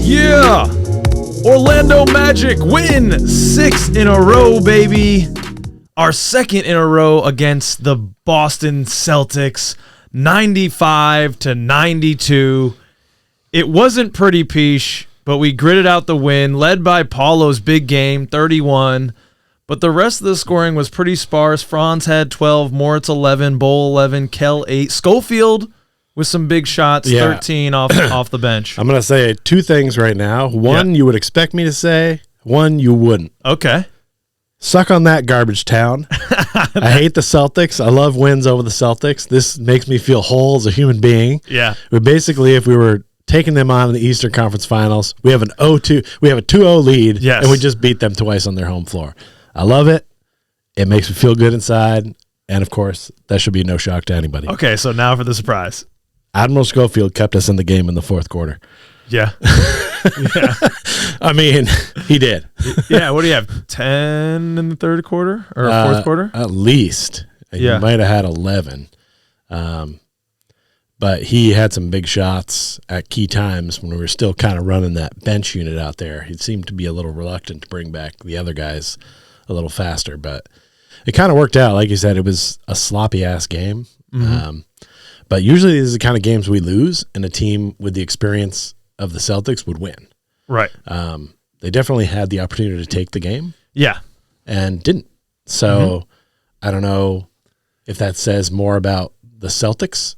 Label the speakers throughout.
Speaker 1: Yeah! Orlando Magic win 6 in a row, baby. Our second in a row against the Boston Celtics, 95-92. It wasn't pretty, Piche, but we gritted out the win, led by Paolo's big game, 31. But the rest of the scoring was pretty sparse. Franz had 12, Moritz 11, Bowl 11, Kell 8. Schofield with some big shots, 13 off the bench.
Speaker 2: I'm going to say two things right now. One you would expect me to say, one you wouldn't.
Speaker 1: Okay.
Speaker 2: Suck on that, garbage town. I hate the Celtics. I love wins over the Celtics. This makes me feel whole as a human being.
Speaker 1: Yeah.
Speaker 2: But basically, if we were taking them on in the Eastern Conference Finals, we have a 2-0 lead, and we just beat them twice on their home floor. I love it. It makes me feel good inside. And, of course, that should be no shock to anybody.
Speaker 1: Okay, so now for the surprise.
Speaker 2: Admiral Schofield kept us in the game in the fourth quarter.
Speaker 1: Yeah.
Speaker 2: Yeah. I mean, he did.
Speaker 1: Yeah, what do you have, 10 in the third quarter or fourth quarter?
Speaker 2: At least.
Speaker 1: Yeah.
Speaker 2: He might have had 11. But he had some big shots at key times when we were still kind of running that bench unit out there. He seemed to be a little reluctant to bring back the other guys a little faster, but it kind of worked out. Like you said, it was a sloppy-ass game. Mm-hmm. But usually these are the kind of games we lose, and a team with the experience of the Celtics would win.
Speaker 1: Right.
Speaker 2: They definitely had the opportunity to take the game.
Speaker 1: Yeah.
Speaker 2: And didn't. So I don't know if that says more about the Celtics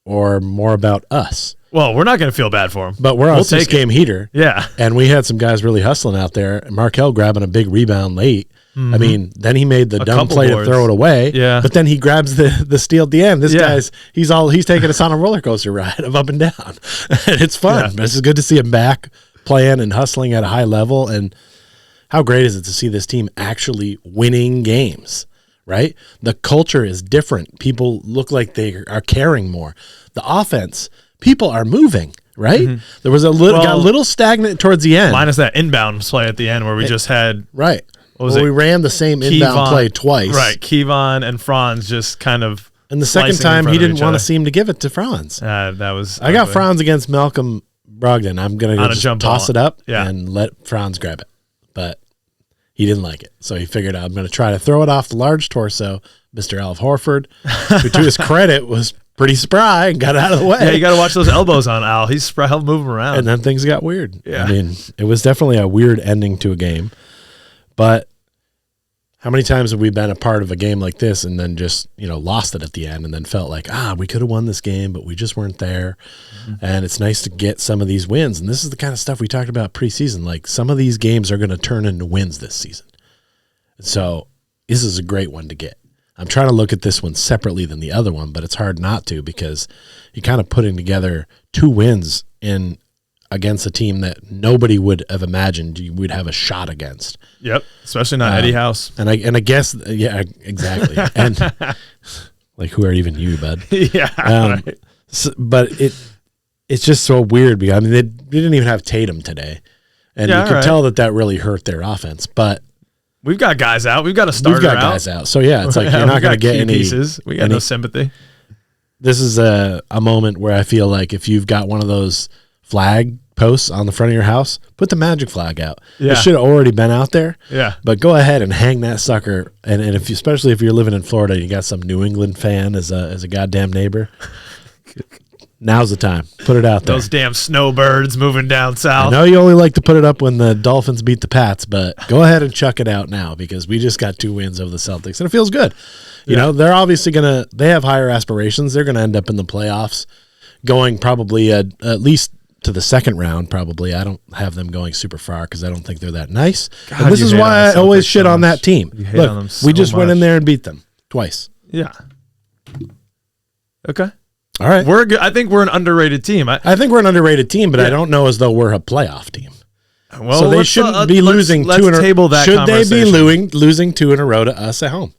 Speaker 2: or more about us.
Speaker 1: Well, we're not going to feel bad for them.
Speaker 2: But we're on a 6-game heater.
Speaker 1: Yeah.
Speaker 2: And we had some guys really hustling out there. Markelle grabbing a big rebound late. Mm-hmm. I mean, then he made the dumb play to throw it away.
Speaker 1: Yeah.
Speaker 2: But then he grabs the steal at the end. This guy's he's taking us on a roller coaster ride of up and down. And it's fun. Yeah. It's good to see him back playing and hustling at a high level. And how great is it to see this team actually winning games, right? The culture is different. People look like they are caring more. The offense, people are moving, right? Mm-hmm. There was got a little stagnant towards the end.
Speaker 1: Minus that inbound play at the end where we just had
Speaker 2: right. We ran the same inbound play twice.
Speaker 1: Right. Kevon and Franz just kind of.
Speaker 2: And the second time he didn't want to seem to give it to Franz.
Speaker 1: That was.
Speaker 2: I got Franz against Malcolm Brogdon. I'm going to just toss it up and let Franz grab it. But he didn't like it. So he figured out I'm going to try to throw it off the large torso, Mr. Al Horford, who to his credit was pretty spry and got out of the way.
Speaker 1: Yeah, you got to watch those elbows on Al. He's spry. Help move him around.
Speaker 2: And then things got weird.
Speaker 1: Yeah.
Speaker 2: I mean, it was definitely a weird ending to a game. But how many times have we been a part of a game like this and then just, lost it at the end and then felt like, we could have won this game, but we just weren't there. Mm-hmm. And it's nice to get some of these wins. And this is the kind of stuff we talked about preseason. Like, some of these games are going to turn into wins this season. So this is a great one to get. I'm trying to look at this one separately than the other one, but it's hard not to because you're kind of putting together two wins against a team that nobody would have imagined you would have a shot against.
Speaker 1: Yep, especially not Eddie House.
Speaker 2: And I guess, yeah, exactly. And like, who are even you, bud?
Speaker 1: Yeah, right.
Speaker 2: But it's just so weird because they didn't even have Tatum today, and you could tell that really hurt their offense. But
Speaker 1: we've got guys out. We've got a starter out.
Speaker 2: We've got guys out. So yeah, it's like you're not going to get any
Speaker 1: pieces. We got no sympathy.
Speaker 2: This is a moment where I feel like if you've got one of those flag posts on the front of your house, put the Magic flag out.
Speaker 1: Yeah.
Speaker 2: It should have already been out there.
Speaker 1: Yeah.
Speaker 2: But go ahead and hang that sucker. And especially if you're living in Florida and you got some New England fan as a goddamn neighbor, now's the time. Put it out there.
Speaker 1: Those damn snowbirds moving down south.
Speaker 2: I know you only like to put it up when the Dolphins beat the Pats, but go ahead and chuck it out now because we just got 2 wins over the Celtics and it feels good. They're obviously they have higher aspirations. They're going to end up in the playoffs going probably at least to the second round, probably. I don't have them going super far because I don't think they're that nice.
Speaker 1: God,
Speaker 2: and this is why I always shit on that team.
Speaker 1: Look,
Speaker 2: we just went in there and beat them twice.
Speaker 1: Yeah. Okay.
Speaker 2: All right.
Speaker 1: We're good. I think we're an underrated team.
Speaker 2: I think we're an underrated team, but I don't know as though we're a playoff team.
Speaker 1: Well,
Speaker 2: so they shouldn't be losing 2 in a row. Should they be losing 2 in a row to us at home?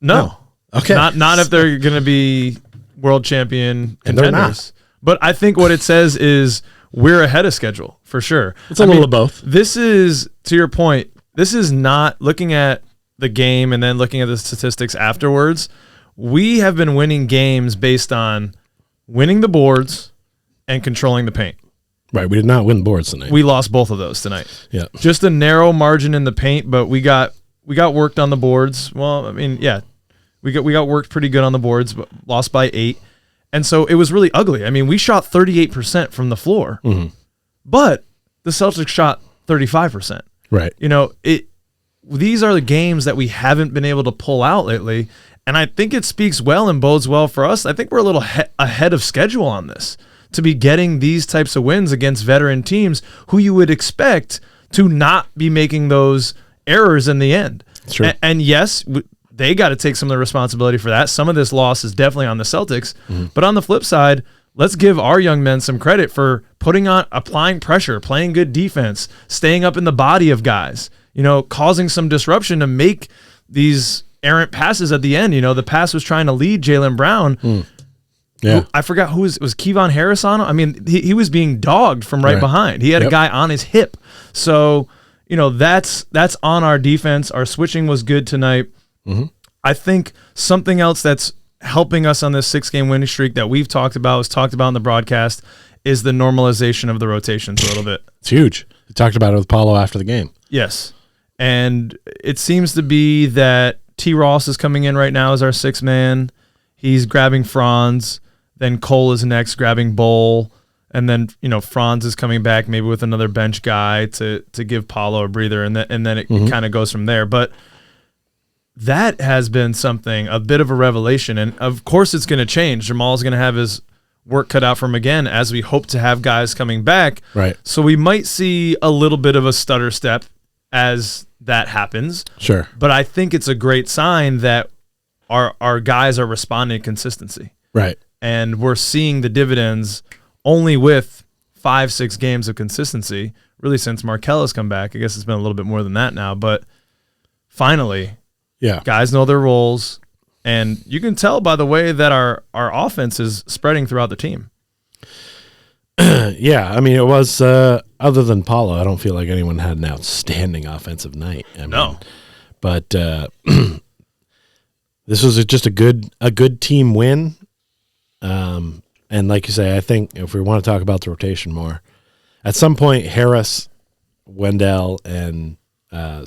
Speaker 1: No.
Speaker 2: Okay.
Speaker 1: Not if they're going to be world champion contenders.
Speaker 2: And they're not.
Speaker 1: But I think what it says is we're ahead of schedule for sure.
Speaker 2: It's a little of both.
Speaker 1: This is, to your point, this is not looking at the game and then looking at the statistics afterwards. We have been winning games based on winning the boards and controlling the paint.
Speaker 2: Right. We did not win boards tonight.
Speaker 1: We lost both of those tonight.
Speaker 2: Yeah.
Speaker 1: Just a narrow margin in the paint, but we got worked on the boards. Well, I mean, yeah, we got worked pretty good on the boards, but lost by 8. And so it was really ugly. I mean, we shot 38% from the floor, but the Celtics shot 35%.
Speaker 2: Right.
Speaker 1: You know, these are the games that we haven't been able to pull out lately, and I think it speaks well and bodes well for us. I think we're a little ahead of schedule on this to be getting these types of wins against veteran teams who you would expect to not be making those errors in the end.
Speaker 2: Sure.
Speaker 1: And yes, they got to take some of the responsibility for that. Some of this loss is definitely on the Celtics. But on the flip side, let's give our young men some credit for applying pressure, playing good defense, staying up in the body of guys, you know, causing some disruption to make these errant passes at the end. You know, the pass was trying to lead Jaylen Brown.
Speaker 2: Yeah.
Speaker 1: I forgot who was Kevon Harris on him? I mean, he was being dogged from right behind. He had a guy on his hip. So, you know, that's on our defense. Our switching was good tonight. I think something else that's helping us on this 6-game winning streak that we've talked about, was talked about in the broadcast, is the normalization of the rotations a little bit.
Speaker 2: It's huge. We talked about it with Paolo after the game.
Speaker 1: Yes. And it seems to be that T. Ross is coming in right now as our 6th man. He's grabbing Franz. Then Cole is next, grabbing Bowl. And then, you know, Franz is coming back maybe with another bench guy to give Paolo a breather. And then it kind of goes from there. But that has been a bit of a revelation. And, of course, it's going to change. Jamal's going to have his work cut out for him again as we hope to have guys coming back.
Speaker 2: Right.
Speaker 1: So we might see a little bit of a stutter step as that happens.
Speaker 2: Sure.
Speaker 1: But I think it's a great sign that our guys are responding to consistency.
Speaker 2: Right.
Speaker 1: And we're seeing the dividends only with 5-6 games of consistency, really since Markelle has come back. I guess it's been a little bit more than that now. But finally, guys know their roles. And you can tell by the way that our offense is spreading throughout the team.
Speaker 2: Yeah, I mean, it was, other than Paolo, I don't feel like anyone had an outstanding offensive night. I mean,
Speaker 1: No.
Speaker 2: But this was just a good team win. And like you say, I think if we want to talk about the rotation more, at some point, Harris, Wendell, and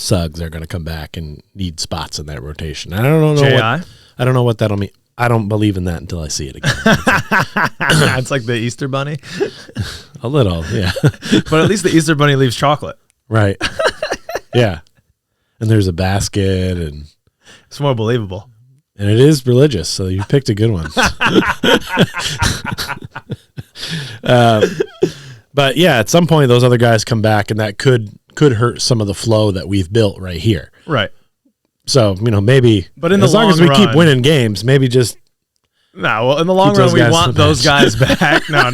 Speaker 2: Suggs are going to come back and need spots in that rotation. I don't know. I don't know what that'll mean. I don't believe in that until I see it again.
Speaker 1: It's like the Easter Bunny.
Speaker 2: A little, yeah.
Speaker 1: But at least the Easter Bunny leaves chocolate.
Speaker 2: Right. Yeah. And there's a basket, and
Speaker 1: it's more believable.
Speaker 2: And it is religious, so you picked a good one. But yeah, at some point those other guys come back, and that could hurt some of the flow that we've built right here.
Speaker 1: Right.
Speaker 2: So, you know, maybe
Speaker 1: but in
Speaker 2: as
Speaker 1: the
Speaker 2: long
Speaker 1: long
Speaker 2: as we
Speaker 1: run,
Speaker 2: keep winning games, maybe just
Speaker 1: well, in the long run, we want those guys back. No.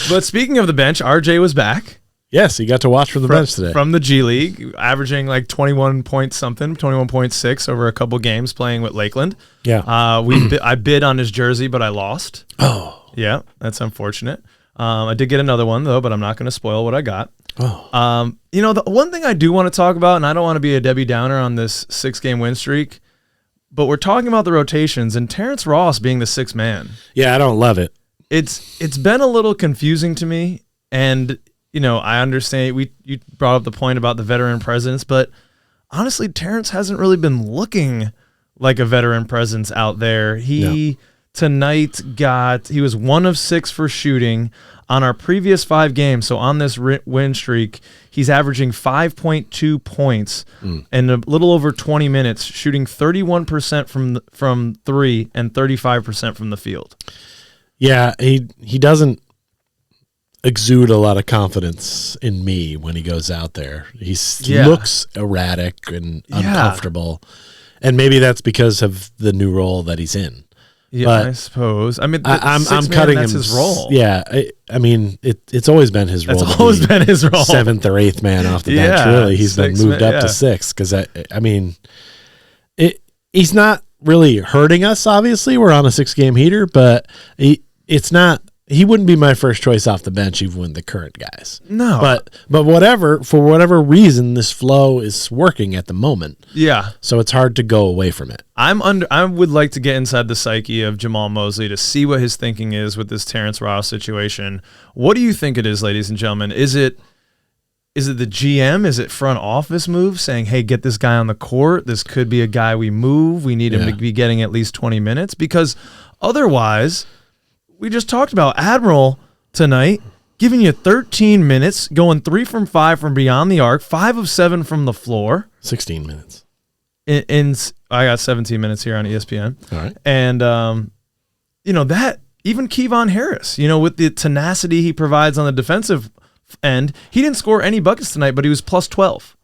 Speaker 1: But speaking of the bench, RJ was back.
Speaker 2: Yes, he got to watch from the bench today.
Speaker 1: From the G League, averaging like 21 point something, 21.6 over a couple games playing with Lakeland.
Speaker 2: Yeah.
Speaker 1: I bid on his jersey, but I lost.
Speaker 2: Oh.
Speaker 1: Yeah, that's unfortunate. I did get another one, though, but I'm not going to spoil what I got.
Speaker 2: Oh.
Speaker 1: You know, the one thing I do want to talk about, and I don't want to be a Debbie Downer on this 6-game win streak, but we're talking about the rotations and Terrence Ross being the 6th man.
Speaker 2: Yeah, I don't love it.
Speaker 1: It's been a little confusing to me, and you know, I understand you brought up the point about the veteran presence, but honestly, Terrence hasn't really been looking like a veteran presence out there. Tonight he was 1 of 6 for shooting on our previous 5 games. So on this win streak, he's averaging 5.2 points in a little over 20 minutes, shooting 31% from 3 and 35% from the field. Yeah,
Speaker 2: he doesn't exude a lot of confidence in me when he goes out there. He looks erratic and uncomfortable, and maybe that's because of the new role that he's in.
Speaker 1: Yeah,
Speaker 2: but
Speaker 1: I suppose. I mean,
Speaker 2: I'm cutting him.
Speaker 1: That's his role.
Speaker 2: Yeah, I mean, it's always been his role.
Speaker 1: It's always been his role.
Speaker 2: 7th or 8th man off the bench. Really, he's been moved up to 6 because I mean, he's not really hurting us. Obviously, we're on a 6-game heater, but it's not. he wouldn't be my first choice off the bench even with the current guys.
Speaker 1: No.
Speaker 2: But for whatever reason, this flow is working at the moment.
Speaker 1: Yeah.
Speaker 2: So it's hard to go away from it.
Speaker 1: I would like to get inside the psyche of Jamal Mosley to see what his thinking is with this Terrence Ross situation. What do you think it is, ladies and gentlemen? Is it the GM? Is it front office move saying, hey, get this guy on the court? This could be a guy we move. We need him to be getting at least 20 minutes because otherwise, we just talked about Admiral tonight giving you 13 minutes, going 3 from 5 from beyond the arc, 5 of 7 from the floor.
Speaker 2: 16 minutes.
Speaker 1: I got 17 minutes here on ESPN.
Speaker 2: All right.
Speaker 1: And, that even Kevon Harris, with the tenacity he provides on the defensive end, he didn't score any buckets tonight, but he was plus 12.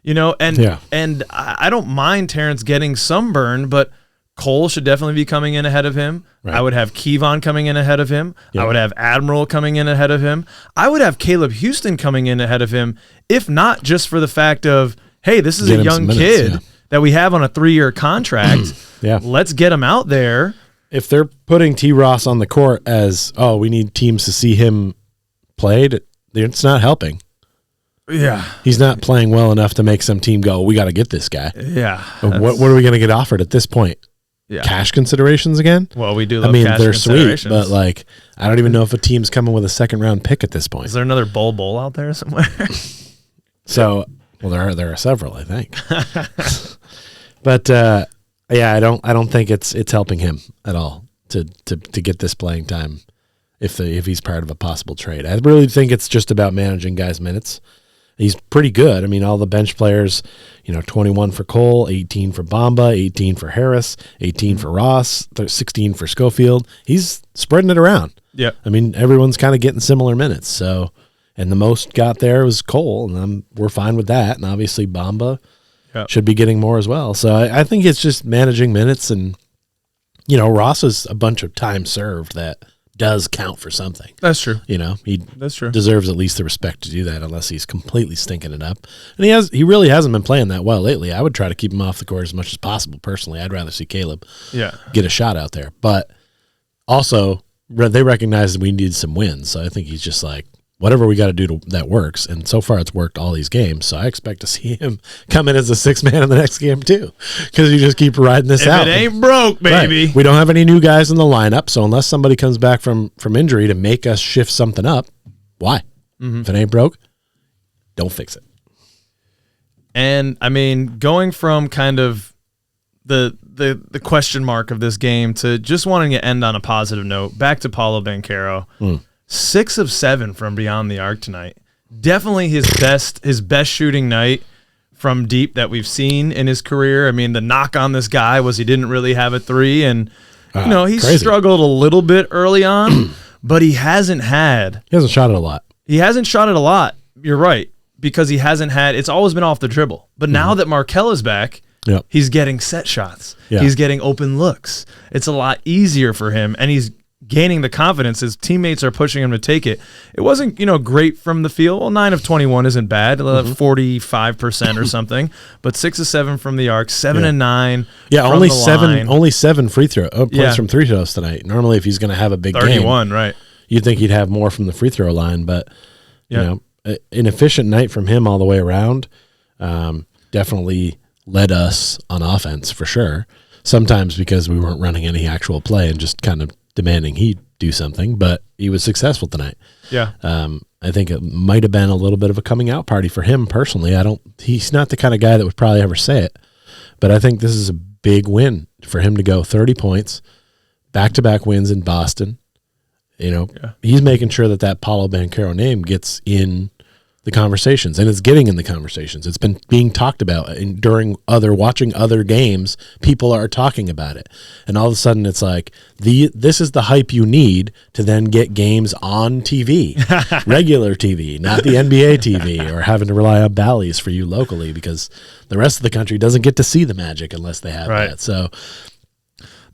Speaker 1: And I don't mind Terrence getting sunburned, but Cole should definitely be coming in ahead of him. Right. I would have Kevon coming in ahead of him. Yep. I would have Admiral coming in ahead of him. I would have Caleb Houston coming in ahead of him, if not just for the fact of, hey, this is a young kid that we have on a 3-year contract. Let's get him out there.
Speaker 2: If they're putting T. Ross on the court as, we need teams to see him played, it's not helping.
Speaker 1: Yeah.
Speaker 2: He's not playing well enough to make some team go, we got to get this guy.
Speaker 1: Yeah.
Speaker 2: What are we going to get offered at this point?
Speaker 1: Yeah.
Speaker 2: Cash considerations again?
Speaker 1: Well, we do love cash
Speaker 2: they're
Speaker 1: considerations.
Speaker 2: Sweet, but I don't even know if a team's coming with a second-round pick at this point.
Speaker 1: Is there another bowl out there somewhere?
Speaker 2: So, there are several, I think. But I don't think it's helping him at all to get this playing time if he's part of a possible trade. I really think it's just about managing guys' minutes. He's pretty good. I mean, all the bench players, 21 for Cole, 18 for Bamba, 18 for Harris, 18 for Ross, 16 for Schofield. He's spreading it around.
Speaker 1: Yeah.
Speaker 2: I mean, everyone's kind of getting similar minutes. So, and the most got there was Cole, and we're fine with that. And obviously Bamba should be getting more as well. So I think it's just managing minutes, and Ross is a bunch of time served that does count for something.
Speaker 1: That's true.
Speaker 2: That's true. Deserves at least the respect to do that, unless he's completely stinking it up. And he really hasn't been playing that well lately. I would try to keep him off the court as much as possible. Personally, I'd rather see Caleb get a shot out there. But also, they recognize that we need some wins. So I think he's just like, whatever we got to do that works. And so far, it's worked all these games. So I expect to see him come in as a 6th man in the next game too, because you just keep riding this out.
Speaker 1: It ain't broke, baby.
Speaker 2: Right. We don't have any new guys in the lineup, so unless somebody comes back from injury to make us shift something up, why? Mm-hmm. If it ain't broke, don't fix it.
Speaker 1: And I mean, going from kind of the question mark of this game to just wanting to end on a positive note, back to Paolo Banchero. 6 of 7 from beyond the arc tonight. Definitely his best shooting night from deep that we've seen in his career. I mean, the knock on this guy was he didn't really have a 3, and he struggled a little bit early on, but he hasn't
Speaker 2: shot it a lot.
Speaker 1: He hasn't shot it a lot. You're right, because he hasn't had. It's always been off the dribble. But now that Markelle is back, he's getting set shots. Yeah. He's getting open looks. It's a lot easier for him, and he's gaining the confidence. His teammates are pushing him to take it. It wasn't, great from the field. Well, 9 of 21 isn't bad, 45% or something. But 6 of 7 from the arc, 7 and 9.
Speaker 2: Yeah, only seven free throw points from free throws tonight. Normally, if he's going to have a big
Speaker 1: 31,
Speaker 2: game,
Speaker 1: right?
Speaker 2: You'd think he'd have more from the free throw line, but an efficient night from him all the way around. Definitely led us on offense for sure. Sometimes because we weren't running any actual play and just kind of demanding he do something, but he was successful tonight.
Speaker 1: Yeah.
Speaker 2: I think it might have been a little bit of a coming out party for him personally. He's not the kind of guy that would probably ever say it, but I think this is a big win for him to go 30 points, back-to-back wins in Boston. He's making sure that Paolo Banchero name gets in the conversations, and it's getting in the conversations. It's been being talked about during watching other games. People are talking about it, and all of a sudden it's like this is the hype you need to then get games on TV, regular TV, not the NBA TV, or having to rely on Bally's for you locally because the rest of the country doesn't get to see the Magic unless they have that. So.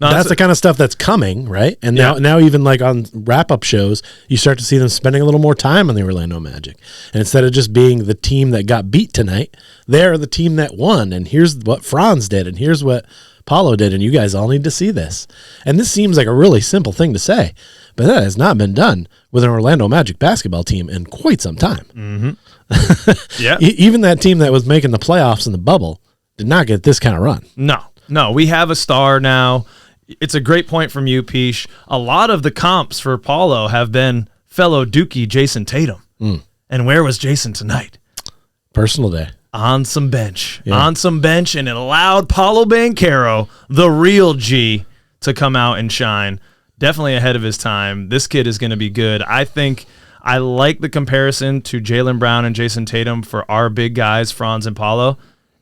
Speaker 2: No, that's the kind of stuff that's coming, right? And now even like on wrap-up shows, you start to see them spending a little more time on the Orlando Magic. And instead of just being the team that got beat tonight, they're the team that won. And here's what Franz did, and here's what Paolo did, and you guys all need to see this. And this seems like a really simple thing to say, but that has not been done with an Orlando Magic basketball team in quite some time.
Speaker 1: Mm-hmm. Yeah.
Speaker 2: Even that team that was making the playoffs in the bubble did not get this kind of run.
Speaker 1: No, we have a star now. It's a great point from you, Pish. A lot of the comps for Paolo have been fellow Dookie Jason Tatum. And where was Jason tonight?
Speaker 2: Personal day.
Speaker 1: On some bench. Yeah. On some bench, and it allowed Paolo Banchero, the real G, to come out and shine. Definitely ahead of his time. This kid is going to be good. I think I like the comparison to Jaylen Brown and Jason Tatum for our big guys, Franz and Paolo.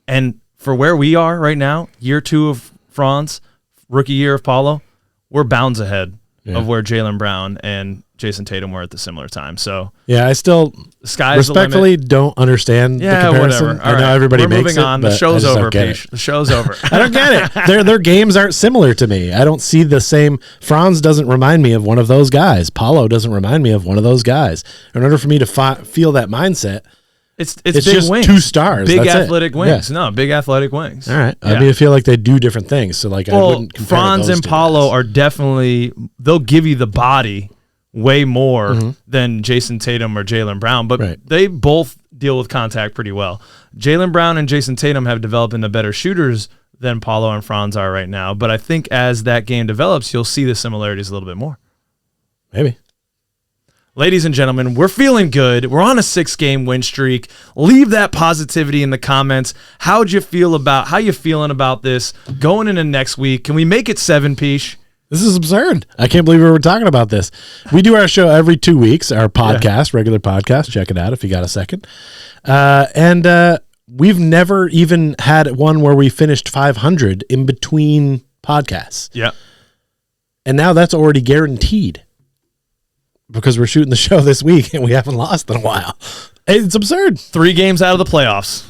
Speaker 1: And for where we are right now, year 2 of Franz, rookie year of Paolo, we're bounds ahead of where Jaylen Brown and Jason Tatum were at the similar time. So
Speaker 2: yeah, I still respectfully don't understand the comparison.
Speaker 1: Whatever.
Speaker 2: I know everybody
Speaker 1: we're
Speaker 2: makes
Speaker 1: moving on.
Speaker 2: it,
Speaker 1: The show's over, Pish. The show's over.
Speaker 2: I don't get it. Their games aren't similar to me. I don't see the same. Franz doesn't remind me of one of those guys. Paolo doesn't remind me of one of those guys. In order for me to feel that mindset,
Speaker 1: it's
Speaker 2: big
Speaker 1: just
Speaker 2: wings.
Speaker 1: 2
Speaker 2: stars.
Speaker 1: Big
Speaker 2: That's
Speaker 1: athletic wings.
Speaker 2: Yeah.
Speaker 1: No, big athletic wings.
Speaker 2: All right. I mean, I feel like they do different things. So like, I wouldn't compare
Speaker 1: Franz
Speaker 2: those
Speaker 1: and
Speaker 2: two
Speaker 1: Paolo
Speaker 2: guys.
Speaker 1: are definitely, they'll give you the body way more than Jason Tatum or Jaylen Brown, but they both deal with contact pretty well. Jaylen Brown and Jason Tatum have developed into better shooters than Paolo and Franz are right now, but I think as that game develops, you'll see the similarities a little bit more.
Speaker 2: Maybe.
Speaker 1: Ladies and gentlemen, we're feeling good. We're on a 6-game win streak. Leave that positivity in the comments. How you feeling about this going into next week? Can we make it 7, Pish?
Speaker 2: This is absurd. I can't believe we were talking about this. We do our show every 2 weeks, our podcast, regular podcast. Check it out if you got a second. And we've never even had one where we finished 500 in between podcasts.
Speaker 1: Yeah.
Speaker 2: And now that's already guaranteed because we're shooting the show this week and we haven't lost in a while. It's absurd.
Speaker 1: 3 games out of the playoffs.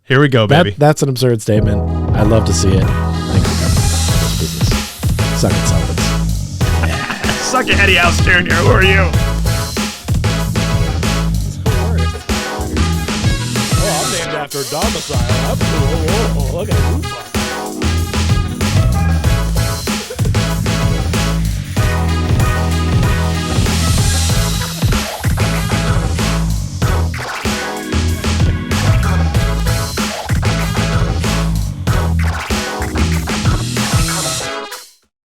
Speaker 1: Here we go, baby.
Speaker 2: That's an absurd statement. I'd love to see it. Thank you, this business. Suck it, Celtics.
Speaker 1: Suck it, Eddie House Jr. Who are you?
Speaker 2: Oh, I'm named after a domicile. Look at